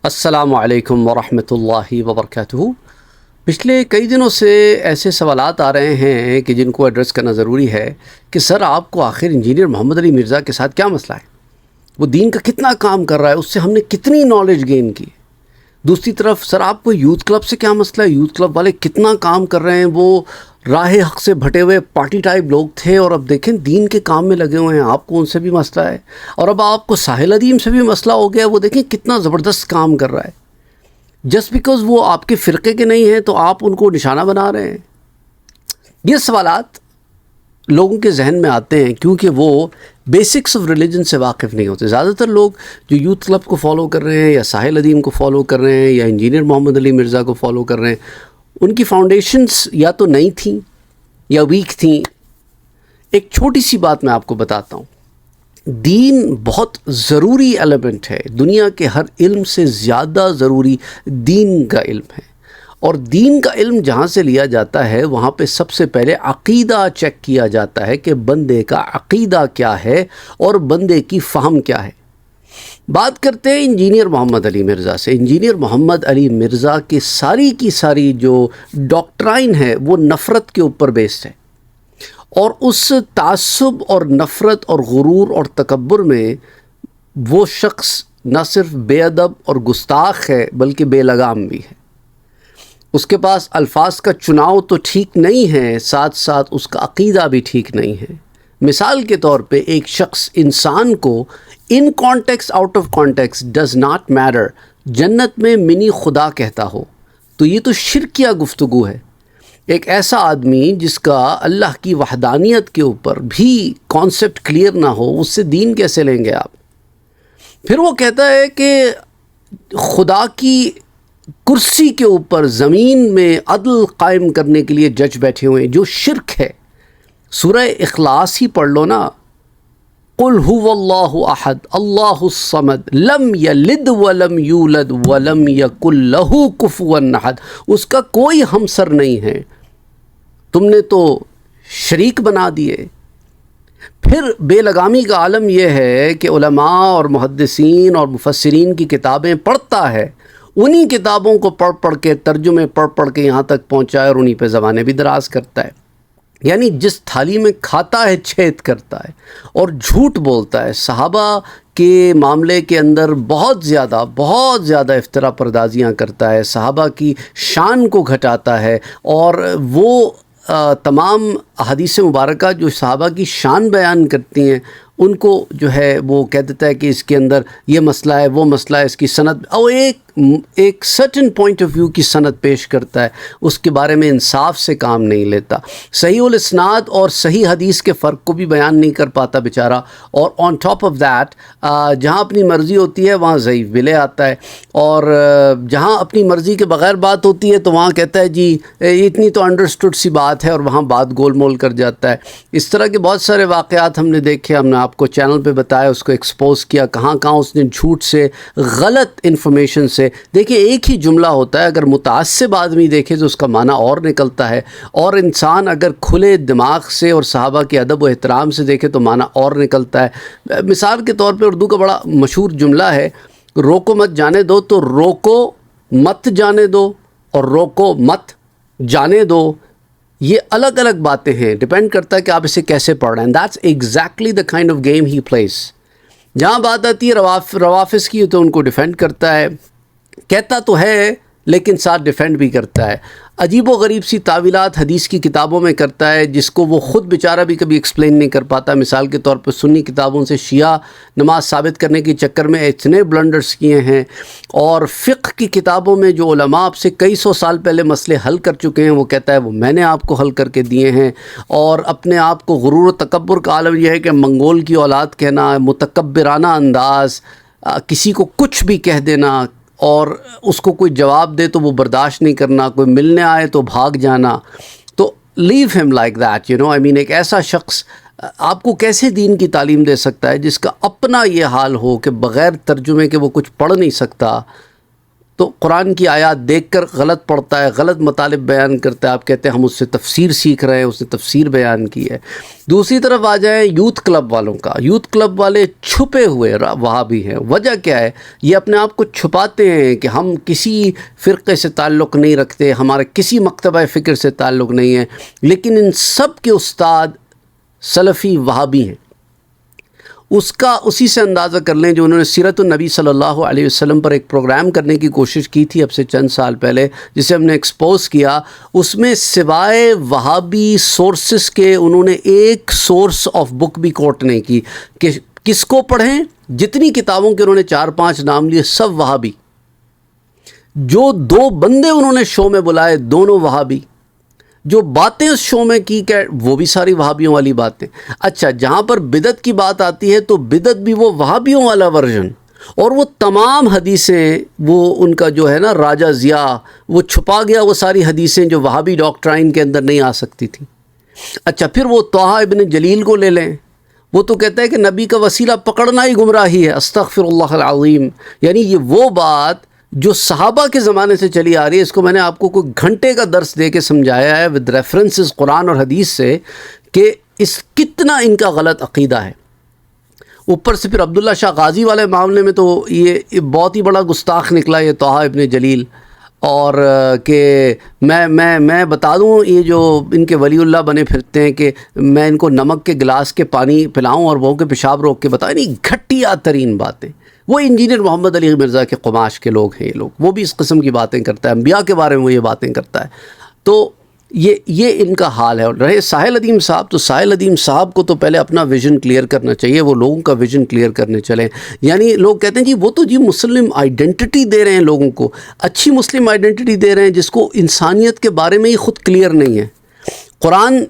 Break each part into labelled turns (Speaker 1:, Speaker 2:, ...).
Speaker 1: السلام علیکم ورحمۃ اللہ وبرکاتہ۔ پچھلے کئی دنوں سے ایسے سوالات آ رہے ہیں کہ جن کو ایڈریس کرنا ضروری ہے کہ سر آپ کو آخر انجینئر محمد علی مرزا کے ساتھ کیا مسئلہ ہے؟ وہ دین کا کتنا کام کر رہا ہے، اس سے ہم نے کتنی نالج گین کی۔ دوسری طرف سر آپ کو یوتھ کلب سے کیا مسئلہ ہے؟ یوتھ کلب والے کتنا کام کر رہے ہیں، وہ راہ حق سے بھٹے ہوئے پارٹی ٹائپ لوگ تھے اور اب دیکھیں دین کے کام میں لگے ہوئے ہیں، آپ کو ان سے بھی مسئلہ ہے۔ اور اب آپ کو ساحل ادیم سے بھی مسئلہ ہو گیا، وہ دیکھیں کتنا زبردست کام کر رہا ہے۔ جسٹ بیکاز وہ آپ کے فرقے کے نہیں ہیں تو آپ ان کو نشانہ بنا رہے ہیں۔ یہ سوالات لوگوں کے ذہن میں آتے ہیں کیونکہ وہ بیسکس آف ریلیجن سے واقف نہیں ہوتے۔ زیادہ تر لوگ جو یوتھ کلب کو فالو کر رہے ہیں یا ساحل ادیم کو فالو کر رہے ہیں یا انجینئر محمد علی مرزا کو فالو کر رہے ہیں، ان کی فاؤنڈیشنز یا تو نئی تھیں یا ویک تھیں۔ ایک چھوٹی سی بات میں آپ کو بتاتا ہوں، دین بہت ضروری ایلیمنٹ ہے، دنیا کے ہر علم سے زیادہ ضروری دین کا علم ہے، اور دین کا علم جہاں سے لیا جاتا ہے وہاں پہ سب سے پہلے عقیدہ چیک کیا جاتا ہے کہ بندے کا عقیدہ کیا ہے اور بندے کی فہم کیا ہے۔ بات کرتے ہیں انجینئر محمد علی مرزا سے۔ انجینئر محمد علی مرزا کی ساری جو ڈاکٹرائن ہے وہ نفرت کے اوپر بیسڈ ہے، اور اس تعصب اور نفرت اور غرور اور تکبر میں وہ شخص نہ صرف بے ادب اور گستاخ ہے بلکہ بے لگام بھی ہے۔ اس کے پاس الفاظ کا چناؤ تو ٹھیک نہیں ہے، ساتھ ساتھ اس کا عقیدہ بھی ٹھیک نہیں ہے۔ مثال کے طور پہ ایک شخص انسان کو in context out of context does not matter جنت میں منی خدا کہتا ہو تو یہ تو شرکیہ گفتگو ہے۔ ایک ایسا آدمی جس کا اللہ کی وحدانیت کے اوپر بھی کانسیپٹ کلیئر نہ ہو، اس سے دین کیسے لیں گے آپ؟ پھر وہ کہتا ہے کہ خدا کی کرسی کے اوپر زمین میں عدل قائم کرنے کے لیے جج بیٹھے ہوئے ہیں، جو شرک ہے۔ سورہ اخلاص ہی پڑھ لو نا، قل هو اللہ احد اللہ الصمد لم یلد ولم یولد ولم یکن لہ کفوا احد۔ اس کا کوئی ہمسر نہیں ہے، تم نے تو شریک بنا دیے۔ پھر بے لگامی کا عالم یہ ہے کہ علماء اور محدثین اور مفسرین کی کتابیں پڑھتا ہے، انہی کتابوں کو پڑھ کے ترجمے پڑھ کے یہاں تک پہنچا ہے اور انہی پہ زبانیں بھی دراز کرتا ہے۔ یعنی جس تھالی میں کھاتا ہے چھید کرتا ہے اور جھوٹ بولتا ہے۔ صحابہ کے معاملے کے اندر بہت زیادہ افتراء پردازیاں کرتا ہے، صحابہ کی شان کو گھٹاتا ہے، اور وہ تمام احادیث مبارکہ جو صحابہ کی شان بیان کرتی ہیں ان کو جو ہے وہ کہہ دیتا ہے کہ اس کے اندر یہ مسئلہ ہے، وہ مسئلہ ہے، اس کی سند، اور ایک سرٹن پوائنٹ آف ویو کی سند پیش کرتا ہے، اس کے بارے میں انصاف سے کام نہیں لیتا، صحیح الاسناد اور صحیح حدیث کے فرق کو بھی بیان نہیں کر پاتا بیچارہ، اور آن ٹاپ آف دیٹ جہاں اپنی مرضی ہوتی ہے وہاں ضعیف بھی لے آتا ہے، اور جہاں اپنی مرضی کے بغیر بات ہوتی ہے تو وہاں کہتا ہے جی اتنی تو انڈرسٹوڈ سی بات ہے، اور وہاں بات گول مول کر جاتا ہے۔ اس طرح کے بہت سارے واقعات ہم نے دیکھے، ہم نے آپ کو چینل پہ بتایا، اس کو ایکسپوز کیا، کہاں اس نے جھوٹ سے، غلط انفارمیشن سے۔ دیکھیں ایک ہی جملہ ہوتا ہے، اگر متعصب آدمی دیکھے تو اس کا معنی اور نکلتا ہے، اور انسان اگر کھلے دماغ سے اور صحابہ کے ادب و احترام سے دیکھے تو معنی اور نکلتا ہے۔ مثال کے طور پہ اردو کا بڑا مشہور جملہ ہے، روکو مت جانے دو، تو روکو مت جانے دو اور روکو مت جانے دو، یہ الگ الگ باتیں ہیں، ڈیپینڈ کرتا ہے کہ آپ اسے کیسے پڑھ رہے ہیں۔ That's exactly the kind of game he please. جہاں بات آتی ہے روافظ کی تو ان کو ڈیفینڈ کرتا ہے، کہتا تو ہے لیکن ساتھ ڈیفینڈ بھی کرتا ہے، عجیب و غریب سی تعویلات حدیث کی کتابوں میں کرتا ہے جس کو وہ خود بیچارہ بھی کبھی ایکسپلین نہیں کر پاتا۔ مثال کے طور پر سنی کتابوں سے شیعہ نماز ثابت کرنے کے چکر میں اتنے بلنڈرز کیے ہیں، اور فقہ کی کتابوں میں جو علماء آپ سے کئی سو سال پہلے مسئلے حل کر چکے ہیں وہ کہتا ہے وہ میں نے آپ کو حل کر کے دیے ہیں، اور اپنے آپ کو غرور و تکبر کا عالم یہ ہے کہ منگول کی اولاد کہنا، متکبرانہ انداز، کسی کو کچھ بھی کہہ دینا، اور اس کو کوئی جواب دے تو وہ برداشت نہیں کرنا، کوئی ملنے آئے تو بھاگ جانا۔ تو لیو ہم لائک دیٹ، ایک ایسا شخص آپ کو کیسے دین کی تعلیم دے سکتا ہے جس کا اپنا یہ حال ہو کہ بغیر ترجمے کے وہ کچھ پڑھ نہیں سکتا؟ تو قرآن کی آیات دیکھ کر غلط پڑھتا ہے، غلط مطالب بیان کرتا ہے، آپ کہتے ہیں ہم اس سے تفسیر سیکھ رہے ہیں، اس نے تفسیر بیان کی ہے۔ دوسری طرف آ جائیں یوتھ کلب والوں کا، یوتھ کلب والے چھپے ہوئے وہابی ہیں۔ وجہ کیا ہے؟ یہ اپنے آپ کو چھپاتے ہیں کہ ہم کسی فرقے سے تعلق نہیں رکھتے، ہمارا کسی مکتبہ فکر سے تعلق نہیں ہے، لیکن ان سب کے استاد سلفی وہابی ہیں۔ اسی سے اندازہ کر لیں جو انہوں نے سیرت النبی صلی اللہ علیہ وسلم پر ایک پروگرام کرنے کی کوشش کی تھی اب سے چند سال پہلے، جسے ہم نے ایکسپوز کیا۔ اس میں سوائے وہابی سورسز کے انہوں نے ایک سورس آف بک بھی کوٹ نہیں کی کہ کس کو پڑھیں۔ جتنی کتابوں کے انہوں نے 4-5 نام لیے سب وہابی، جو 2 بندے انہوں نے شو میں بلائے دونوں وہابی، جو باتیں اس شو میں کی کہ وہ بھی ساری وہابیوں والی باتیں۔ اچھا، جہاں پر بدعت کی بات آتی ہے تو بدعت بھی وہ وہابیوں والا ورژن، اور وہ تمام حدیثیں، وہ ان کا جو ہے نا راجہ ضیاء، وہ چھپا گیا وہ ساری حدیثیں جو وہابی ڈاکٹرائن کے اندر نہیں آ سکتی تھیں۔ اچھا، پھر وہ طہ ابن جلیل کو لے لیں، وہ تو کہتا ہے کہ نبی کا وسیلہ پکڑنا ہی گمراہی ہے، استغفر اللہ العظیم۔ یعنی یہ وہ بات جو صحابہ کے زمانے سے چلی آ رہی ہے، اس کو میں نے آپ کو کوئی گھنٹے کا درس دے کے سمجھایا ہے ود ریفرنسز قرآن اور حدیث سے کہ کتنا ان کا غلط عقیدہ ہے۔ اوپر سے پھر عبداللہ شاہ غازی والے معاملے میں تو یہ بہت ہی بڑا گستاخ نکلا یہ طہ ابن جلیل، اور کہ میں بتا دوں یہ جو ان کے ولی اللہ بنے پھرتے ہیں کہ میں ان کو نمک کے گلاس کے پانی پلاؤں اور وہ کے پیشاب روک کے بتائیں، نہیں، گھٹیا ترین باتیں۔ وہ انجینئر محمد علی مرزا کے قماش کے لوگ ہیں یہ لوگ، وہ بھی اس قسم کی باتیں کرتا ہے، انبیاء کے بارے میں وہ یہ باتیں کرتا ہے۔ تو یہ ان کا حال ہے۔ اور رہے ساحل ادیم صاحب، تو ساحل ادیم صاحب کو تو پہلے اپنا ویژن کلیئر کرنا چاہیے، وہ لوگوں کا ویژن کلیئر کرنے چلیں۔ یعنی لوگ کہتے ہیں جی وہ تو جی مسلم آئیڈینٹی دے رہے ہیں لوگوں کو، اچھی مسلم آئیڈینٹی دے رہے ہیں جس کو انسانیت کے بارے میں ہی خود کلیئر نہیں ہے۔ قرآن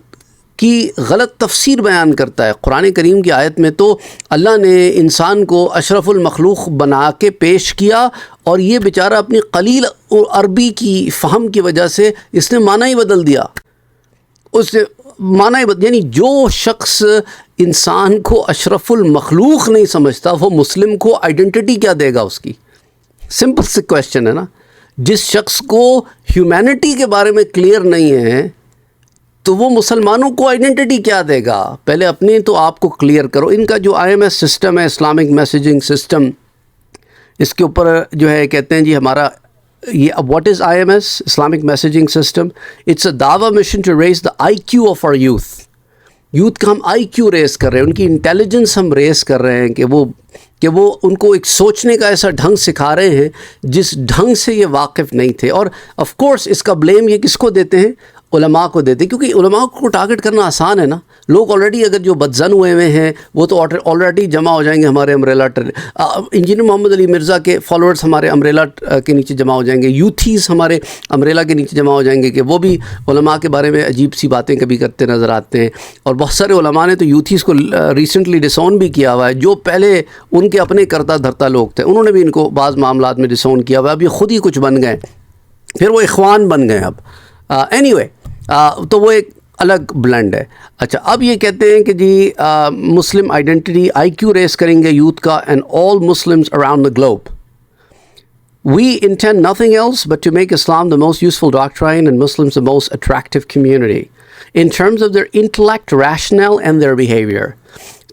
Speaker 1: کی غلط تفسیر بیان کرتا ہے۔ قرآن کریم کی آیت میں تو اللہ نے انسان کو اشرف المخلوق بنا کے پیش کیا، اور یہ بیچارہ اپنی قلیل عربی کی فہم کی وجہ سے اس نے معنی ہی بدل دیا۔ اس نے معنی یعنی جو شخص انسان کو اشرف المخلوق نہیں سمجھتا وہ مسلم کو آئیڈینٹی کیا دے گا اس کی؟ سمپل سی کویسچن ہے نا۔ جس شخص کو ہیومینٹی کے بارے میں کلیئر نہیں ہے تو وہ مسلمانوں کو آئیڈینٹی کیا دے گا؟ پہلے اپنے تو آپ کو کلیئر کرو۔ ان کا جو IMS سسٹم ہے، اسلامک میسیجنگ سسٹم، اس کے اوپر جو ہے کہتے ہیں جی ہمارا یہ what is IMS Islamic messaging system? It's a دعویٰ mission to raise the IQ of our youth کا ہم IQ ریز کر رہے ہیں، ان کی انٹیلیجنس ہم ریز کر رہے ہیں کہ وہ ان کو ایک سوچنے کا ایسا ڈھنگ سکھا رہے ہیں جس ڈھنگ سے یہ واقف نہیں تھے۔ اور آف کورس اس کا بلیم یہ کس کو دیتے ہیں؟ علماء کو دیتے ہیں، کیونکہ علماء کو ٹارگٹ کرنا آسان ہے نا۔ لوگ آلریڈی اگر جو بدزن ہوئے ہوئے ہیں وہ تو آلریڈی جمع ہو جائیں گے ہمارے امبریلا انجینئر محمد علی مرزا کے فالوورز ہمارے امبریلا کے نیچے جمع ہو جائیں گے، یوتھیز ہمارے امبریلا کے نیچے جمع ہو جائیں گے کہ وہ بھی علماء کے بارے میں عجیب سی باتیں کبھی کرتے نظر آتے ہیں۔ اور بہت سارے علماء نے تو یوتھیز کو ریسنٹلی ڈسون بھی کیا ہوا ہے، جو پہلے ان کے اپنے کرتا دھرتا لوگ تھے انہوں نے بھی ان کو بعض معاملات میں ڈسون کیا ہوا ہے۔ اب یہ خود ہی کچھ بن گئے، پھر وہ اخوان بن گئے اب۔ اینی تو وہ ایک الگ بلینڈ ہے۔ اچھا، اب یہ کہتے ہیں کہ جی مسلم آئیڈینٹی IQ ریس کریں گے یوتھ کا، and all Muslims around the globe. We intend nothing else but to make Islam the most useful doctrine and Muslims the most attractive community in terms of their intellect, rationale and their behavior.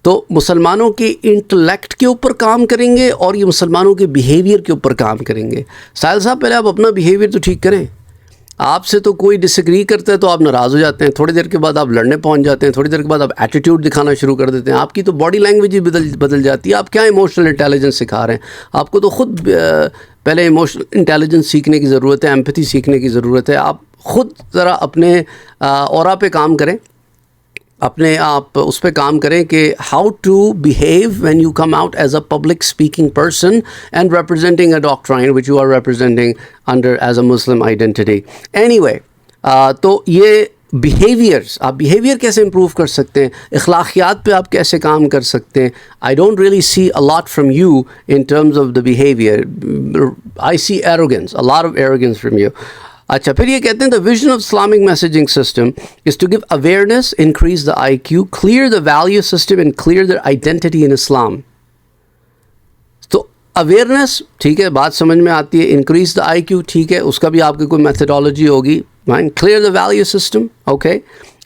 Speaker 1: تو مسلمانوں کے intellect کے اوپر کام کریں گے اور یہ مسلمانوں کے بیہیویئر کے اوپر کام کریں گے۔ ساحل صاحب پہلے آپ اپنا بیہیویئر تو ٹھیک کریں۔ آپ سے تو کوئی ڈس ایگری کرتا ہے تو آپ ناراض ہو جاتے ہیں، تھوڑی دیر کے بعد آپ لڑنے پہنچ جاتے ہیں، تھوڑی دیر کے بعد آپ ایٹیٹیوڈ دکھانا شروع کر دیتے ہیں، آپ کی تو باڈی لینگویج ہی بدل جاتی ہے۔ آپ کیا ایموشنل انٹیلیجنس سکھا رہے ہیں؟ آپ کو تو خود پہلے ایموشنل انٹیلیجنس سیکھنے کی ضرورت ہے، ایمپتھی سیکھنے کی ضرورت ہے۔ آپ خود ذرا اپنے اورا پہ کام کریں، اپنے آپ اس پہ کام کریں کہ how to behave when you come out as a public speaking person and representing a doctrine which you are representing under as a Muslim identity. Anyway, تو یہ بیہیویئرس، آپ بیہیویئر کیسے امپروو کر سکتے ہیں، اخلاقیات پہ آپ کیسے کام کر سکتے ہیں؟ I don't really see a lot from you in terms of the behaviour, I see arrogance, a lot of arrogance from you. اچھا، پھر یہ کہتے ہیں the vision of Islamic messaging system is to give awareness, increase the IQ، clear the value system and clear the identity in Islam. تو awareness ٹھیک ہے، بات سمجھ میں آتی ہے. انکریز دا آئی کیو ٹھیک ہے، اس کا بھی آپ کی کوئی میتھڈالوجی ہوگی. Clear the value system okay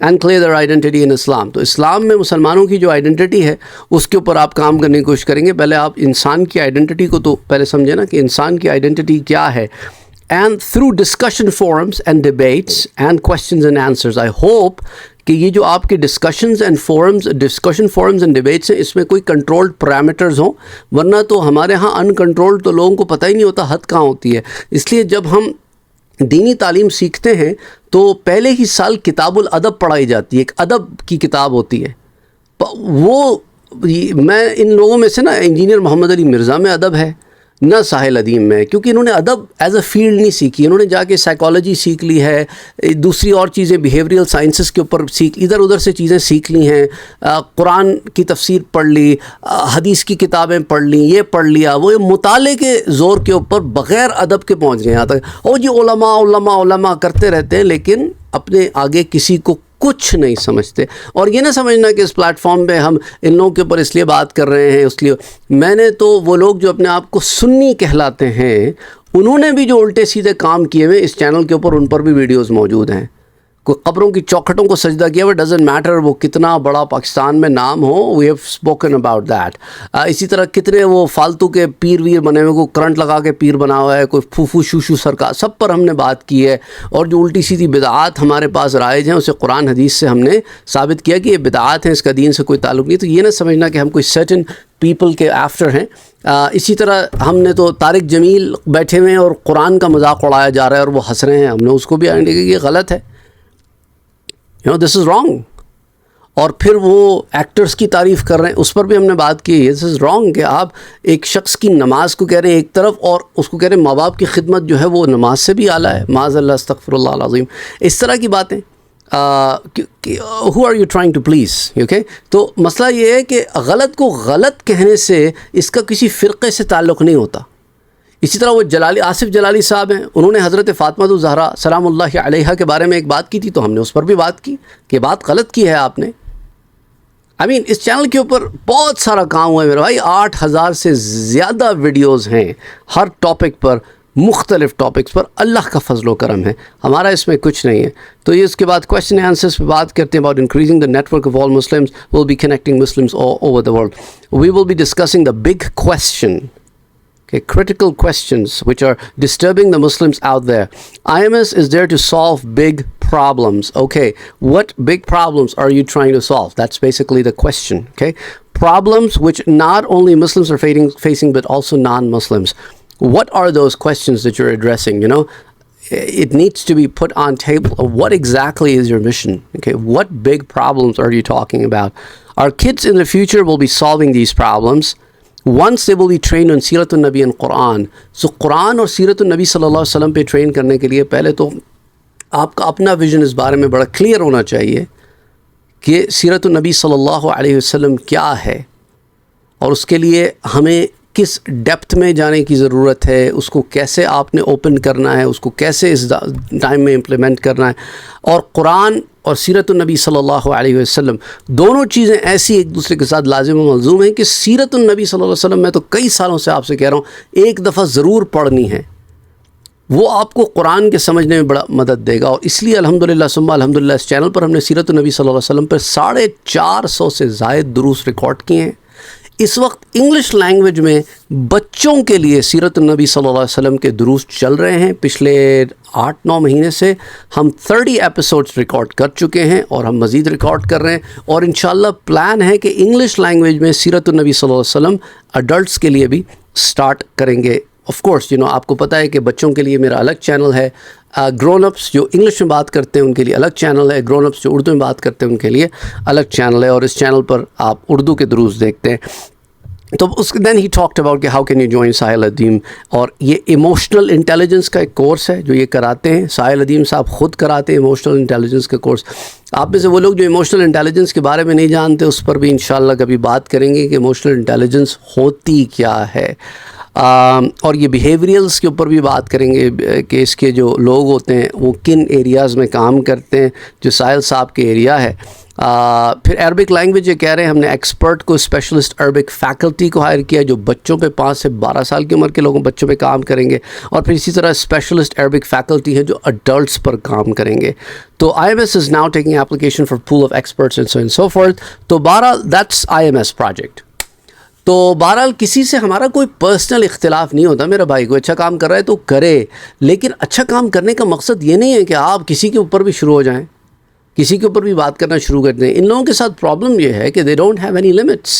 Speaker 1: and clear the identity in Islam. تو اسلام میں مسلمانوں کی جو آئیڈینٹی ہے اس کے اوپر آپ کام کرنے کی کوشش کریں گے. پہلے آپ انسان کی آئیڈینٹی کو تو پہلے سمجھیں نا کہ انسان کی آئیڈینٹی کیا ہے. And through discussion forums and debates and questions and answers I hope کہ یہ جو آپ کے ڈسکشن فورمز اینڈ ڈبیٹس ہیں اس میں کوئی کنٹرولڈ پیرامیٹرز ہوں، ورنہ تو ہمارے ہاں ان کنٹرولڈ تو لوگوں کو پتہ ہی نہیں ہوتا حد کہاں ہوتی ہے. اس لیے جب ہم دینی تعلیم سیکھتے ہیں تو پہلے ہی سال کتاب الادب پڑھائی جاتی ہے. ایک ادب کی کتاب ہوتی ہے. وہ میں ان لوگوں میں سے نا انجینئر محمد علی مرزا میں ادب ہے نہ ساحل ادیم میں، کیونکہ انہوں نے ادب ایز اے فیلڈ نہیں سیکھی. انہوں نے جا کے سائیکالوجی سیکھ لی ہے، دوسری اور چیزیں بیہیویئرل سائنسز کے اوپر ادھر ادھر سے چیزیں سیکھ لی ہیں. قرآن کی تفسیر پڑھ لی، حدیث کی کتابیں پڑھ لی، یہ پڑھ لیا. وہ مطالعے کے زور کے اوپر بغیر ادب کے پہنچ گئے یہاں تک. اور جی علماء کرتے رہتے ہیں لیکن اپنے آگے کسی کو کچھ نہیں سمجھتے. اور یہ نہ سمجھنا کہ اس پلیٹ فارم پہ ہم ان لوگوں کے اوپر اس لیے بات کر رہے ہیں اس لیے. میں نے تو وہ لوگ جو اپنے آپ کو سنی کہلاتے ہیں انہوں نے بھی جو الٹے سیدھے کام کیے ہوئے اس چینل کے اوپر ان پر بھی ویڈیوز موجود ہیں. کوئی قبروں کی چوکھٹوں کو سجدہ کیا ہوا، ڈزنٹ میٹر وہ کتنا بڑا پاکستان میں نام ہو، we have spoken about that. اسی طرح کتنے وہ فالتو کے پیر ویر بنے ہوئے، کوئی کرنٹ لگا کے پیر بنا ہوا ہے، کوئی پھوپھو شوشو سرکار، سب پر ہم نے بات کی ہے. اور جو الٹی سیدھی بدعات ہمارے پاس رائج ہیں اسے قرآن حدیث سے ہم نے ثابت کیا کہ یہ بدعات ہیں، اس کا دین سے کوئی تعلق نہیں. تو یہ نہ سمجھنا کہ ہم کوئی سرٹن پیپل کے آفٹر ہیں. اسی طرح ہم نے تو طارق جمیل بیٹھے ہوئے ہیں اور قرآن کا مذاق اڑایا جا رہا ہے اور وہ ہنس رہے ہیں. ہم نے اس کو بھی آئیڈیا کہ یہ غلط ہے، دس از رانگ. اور پھر وہ ایکٹرز کی تعریف کر رہے ہیں، اس پر بھی ہم نے بات کی. دس از رانگ کہ آپ ایک شخص کی نماز کو کہہ رہے ہیں ایک طرف اور اس کو کہہ رہے ہیں ماں باپ کی خدمت جو ہے وہ نماز سے بھی اعلیٰ ہے. معاذ اللہ، استغفر اللہ العظیم. اس طرح کی باتیں who are you trying to please okay. تو مسئلہ یہ ہے کہ غلط کو غلط کہنے سے اس کا کسی فرقے سے تعلق نہیں ہوتا. اسی طرح وہ آصف جلالی صاحب ہیں، انہوں نے حضرت فاطمہ الزہرا سلام اللہ علیہا کے بارے میں ایک بات کی تھی تو ہم نے اس پر بھی بات کی کہ بات غلط کی ہے آپ نے. اس چینل کے اوپر بہت سارا کام ہوا ہے میرے بھائی. 8000 سے زیادہ ویڈیوز ہیں ہر ٹاپک پر، مختلف ٹاپکس پر. اللہ کا فضل و کرم ہے، ہمارا اس میں کچھ نہیں ہے. تو یہ اس کے بعد کویشچن آنسرس پہ بات کرتے ہیں. About increasing the network of all Muslims will be connecting Muslims over the world. We will be discussing the big question. Okay, critical questions which are disturbing the Muslims out there. IMS is there to solve big problems. Okay, what big problems are you trying to solve? That's basically the question. Okay, problems which not only Muslims are facing but also non-Muslims. What are those questions that you're addressing? It needs to be put on table. What exactly is your mission? Okay, what big problems are you talking about? Our kids in the future will be solving these problems once they will be trained on سیرت النبی and Quran. So قرآن اور سیرت النبی صلی اللہ علیہ وسلم پہ train کرنے کے لیے پہلے تو آپ کا اپنا ویژن اس بارے میں بڑا کلیئر ہونا چاہیے کہ سیرت النبی صلی اللہ علیہ وسلم کیا ہے اور اس کے لیے ہمیں کس ڈیپتھ میں جانے کی ضرورت ہے، اس کو کیسے آپ نے اوپن کرنا ہے، اس کو کیسے اس ٹائم میں امپلیمنٹ کرنا ہے. اور قرآن اور سیرت النبی صلی اللہ علیہ وسلم دونوں چیزیں ایسی ایک دوسرے کے ساتھ لازم و ملزوم ہیں کہ سیرت النبی صلی اللہ علیہ وسلم میں تو کئی سالوں سے آپ سے کہہ رہا ہوں ایک دفعہ ضرور پڑھنی ہے. وہ آپ کو قرآن کے سمجھنے میں بڑا مدد دے گا. اور اس لیے الحمدللہ ثم الحمدللہ اس چینل پر ہم نے سیرت النبی صلی اللہ علیہ وسلم پر 450 سے زائد دروس ریکارڈ کیے ہیں. اس وقت انگلش لینگویج میں بچوں کے لیے سیرت النبی صلی اللہ علیہ وسلم کے دروس چل رہے ہیں. پچھلے 8-9 مہینے سے ہم 30 ایپیسوڈز ریکارڈ کر چکے ہیں اور ہم مزید ریکارڈ کر رہے ہیں. اور انشاءاللہ پلان ہے کہ انگلش لینگویج میں سیرت النبی صلی اللہ علیہ وسلم اڈلٹس کے لیے بھی سٹارٹ کریں گے. آف کورس آپ کو پتہ ہے کہ بچوں کے لیے میرا الگ چینل ہے. گرون اپس جو انگلش میں بات کرتے ہیں ان کے لیے الگ چینل ہے. گرون اپس جو اردو میں بات کرتے ہیں ان کے لیے الگ چینل ہے. اور اس چینل پر آپ اردو کے دروس دیکھتے ہیں. تو اس دین ہی ٹاکڈ اباؤٹ کہ ہاؤ کین یو جوائن ساحل ادیم. اور یہ ایموشنل انٹیلیجنس کا ایک کورس ہے جو یہ کراتے ہیں. ساحل ادیم صاحب خود کراتے ہیں ایموشنل انٹیلیجنس کا کورس. آپ میں سے وہ لوگ جو ایموشنل انٹیلیجنس کے بارے میں نہیں جانتے اس پر بھی انشاءاللہ کبھی بات کریں گے کہ ایموشنل انٹیلیجنس ہوتی کیا ہے. اور یہ بیہیویئرلس کے اوپر بھی بات کریں گے کہ اس کے جو لوگ ہوتے ہیں وہ کن ایریاز میں کام کرتے ہیں، جو ساحل صاحب کے ایریا ہے۔ پھر عربک لینگویج یہ کہہ رہے ہیں ہم نے ایکسپرٹ کو، اسپیشلسٹ عربک فیکلٹی کو ہائر کیا جو بچوں پہ 5 سے 12 سال کی عمر کے لوگوں بچوں پہ کام کریں گے، اور پھر اسی طرح اسپیشلسٹ عربک فیکلٹی ہے جو اڈلٹس پر کام کریں گے۔ تو IMS is now taking application for pool of experts and so and so forth. تو بہرحال دیٹس IMS پروجیکٹ۔ تو بہرحال کسی سے ہمارا کوئی پرسنل اختلاف نہیں ہوتا، میرا بھائی کوئی اچھا کام کر رہا ہے تو کرے، لیکن اچھا کام کرنے کا مقصد یہ نہیں ہے کہ آپ کسی کے اوپر بھی شروع ہو جائیں، کسی کے اوپر بھی بات کرنا شروع کر دیں۔ ان لوگوں کے ساتھ پرابلم یہ ہے کہ they don't have any limits,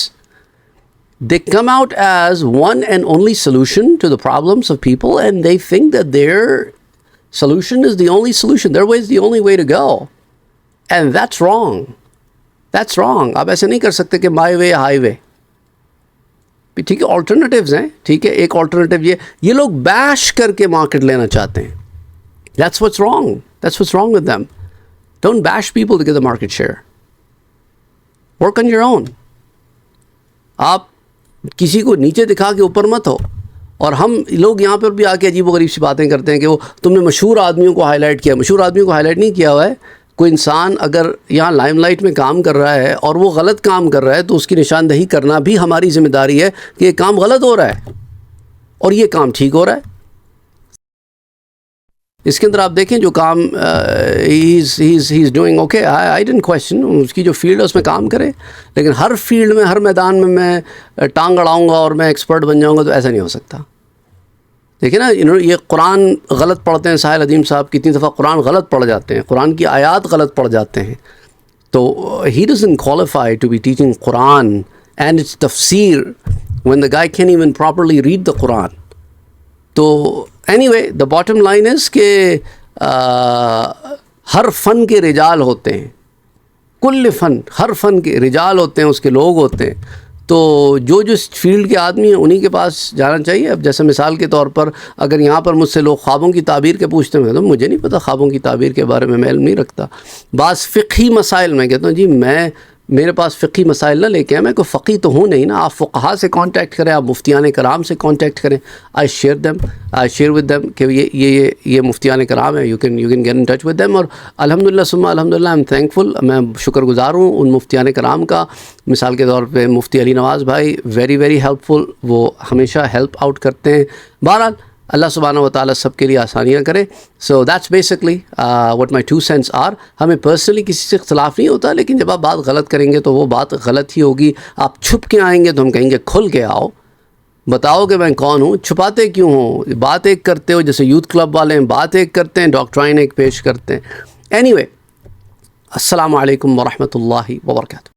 Speaker 1: they come out as one and only solution to the problems of people and they think that there solution is the only solution, their way is the only way to go, and that's wrong. That's wrong. آپ ایسے نہیں کر سکتے کہ my way high وے، ٹھیک ہے، alternatives ہیں، ٹھیک ہے، ایک آلٹرنیٹیو یہ لوگ بیش کر کے مارکیٹ لینا چاہتے ہیں۔ That's what's wrong. That's what's wrong with them. Don't bash people to get the market share. Work on your own. آپ کسی کو نیچے دکھا کے اوپر مت ہو۔ اور ہم لوگ یہاں پر بھی آ کے عجیب و غریب سی باتیں کرتے ہیں کہ وہ تم نے مشہور آدمیوں کو ہائی لائٹ کیا۔ مشہور آدمیوں کو ہائی لائٹ نہیں کیا ہوا ہے۔ کوئی انسان اگر یہاں لائم لائٹ میں کام کر رہا ہے اور وہ غلط کام کر رہا ہے تو اس کی نشاندہی کرنا بھی ہماری ذمہ داری ہے کہ یہ کام غلط ہو رہا ہے اور یہ کام ٹھیک ہو رہا ہے۔ اس کے اندر آپ دیکھیں جو کام he's doing okay, I didn't question، اس کی جو فیلڈ ہے اس میں کام کرے، لیکن ہر فیلڈ میں، ہر میدان میں میں ٹانگ اڑاؤں گا اور میں ایکسپرٹ بن جاؤں گا تو ایسا نہیں ہو سکتا۔ دیکھیں نا، یہ قرآن غلط پڑھتے ہیں، ساحل عدیم صاحب کتنی دفعہ قرآن غلط پڑھ جاتے ہیں، قرآن کی آیات غلط پڑھ جاتے ہیں، تو he doesn't qualify to be teaching Quran and its tafsir when the guy can't even properly read the Quran۔ تو anyway the bottom line is کہ ہر فن کے رجال ہوتے ہیں، کل فن، ہر فن کے رجال ہوتے ہیں، اس کے لوگ ہوتے ہیں، تو جو اس فیلڈ کے آدمی ہیں انہی کے پاس جانا چاہیے۔ اب جیسے مثال کے طور پر اگر یہاں پر مجھ سے لوگ خوابوں کی تعبیر کے پوچھتے ہیں تو مجھے نہیں پتہ، خوابوں کی تعبیر کے بارے میں علم نہیں رکھتا۔ بعض فقہی مسائل میں کہتا ہوں جی میرے پاس فقہی مسائل نہ لے کے آئے، میں کوئی فقی تو ہوں نہیں نا۔ آپ فقہا سے کانٹیکٹ کریں، آپ مفتیان کرام سے کانٹیکٹ کریں۔ آئی شیئر ود دیم کہ یہ مفتیان کرام ہیں، you can get in touch with them. اور الحمدللہ ثم الحمدللہ آئی ایم تھینکفل، میں شکر گزار ہوں ان مفتیان کرام کا۔ مثال کے طور پہ مفتی علی نواز بھائی ویری ویری ہیلپ فل، وہ ہمیشہ ہیلپ آؤٹ کرتے ہیں۔ بہرحال اللہ سبحانہ و تعالیٰ سب کے لیے آسانیاں کرے۔ So that's basically what my 2 cents are. ہمیں پرسنلی کسی سے اختلاف نہیں ہوتا، لیکن جب آپ بات غلط کریں گے تو وہ بات غلط ہی ہوگی۔ آپ چھپ کے آئیں گے تو ہم کہیں گے کھل کے آؤ، بتاؤ کہ میں کون ہوں، چھپاتے کیوں ہوں؟ بات ایک کرتے ہو، جیسے یوتھ کلب والے ہیں بات ایک کرتے ہیں، ڈاکٹرائن ایک پیش کرتے ہیں۔ اینی وے، السلام علیکم ورحمۃ اللہ وبرکاتہ۔